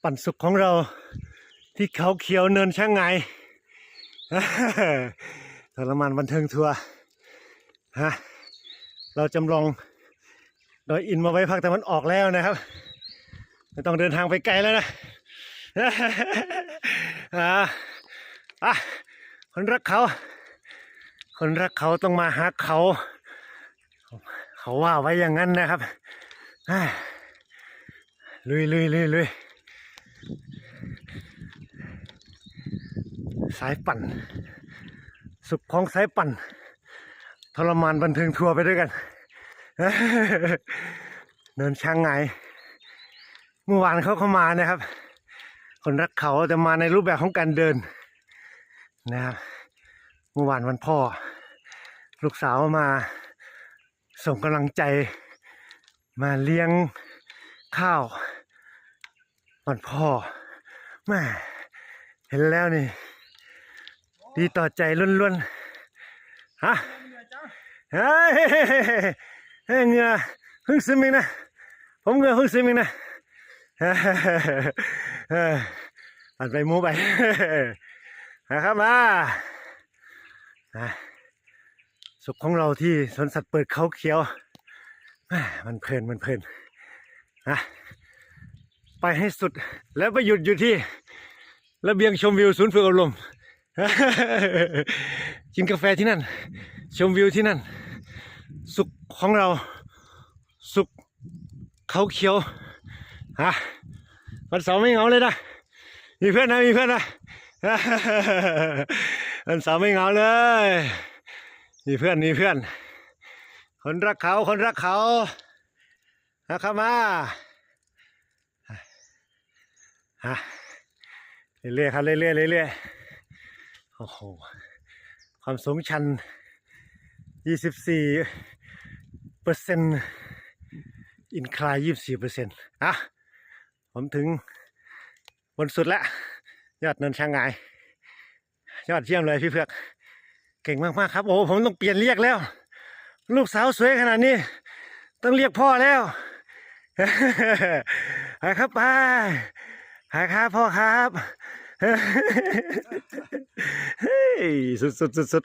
ปั่นสุขของเราที่เขาเขียวเนินช่างไงทรมานบันเทิงทัวร์ฮะเราจำลองดอยอินมาไว้ภาคตะวันออกแล้วนะครับไม่ต้องเดินทางไปไกลแล้วนะคนรักเขาต้องมาหาเขาว่าไว้อย่างนั้นนะครับลุยสายปั่นสุขของสายปั่นทรมานบันเทิงทัวร์ไปด้วยกันเดินช่างไงเมื่อวานเขามานะครับคนรักเขาจะมาในรูปแบบของการเดินนะครับเมื่อวานวันพ่อลูกสาวมาส่งกำลังใจมาเลี้ยงข้าววันพ่อแม่เห็นแล้วนี่ดีต่อใจล้วนๆฮะเฮ้ยเหงื่อเพิ่งซึมเองนะผมเหงื่อเพิ่งซึมเองนะปั่นไปมูไปนะครับมาสุขของเราที่สวนสัตว์เปิดเขาเขียวมันเพลินนะไปให้สุดแล้วไปหยุดอยู่ที่ระเบียงชมวิวศูนย์ฝึกอบรมกินกาแฟที่นั่นชมวิวที่นั่นสุขของเราสุขเขาเขียววันเสาร์ไม่เหงาเลยนะมีเพื่อนนะวันเสาร์ไม่เหงาเลยมีเพื่อนคนรักเขานะครับมาเรื่อยๆครับเรื่อยๆโอ้โหความสูงชัน24%อินคลาย24%ผมถึงบนสุดแล้วยอดเนินช่างไงยอดเยี่ยมเลยพี่เผือกเก่งมากๆครับโอ้ผมต้องเปลี่ยนเรียกแล้วลูกสาวสวยขนาดนี้ต้องเรียกพ่อแล้วไปครับไปครับพ่อครับสุด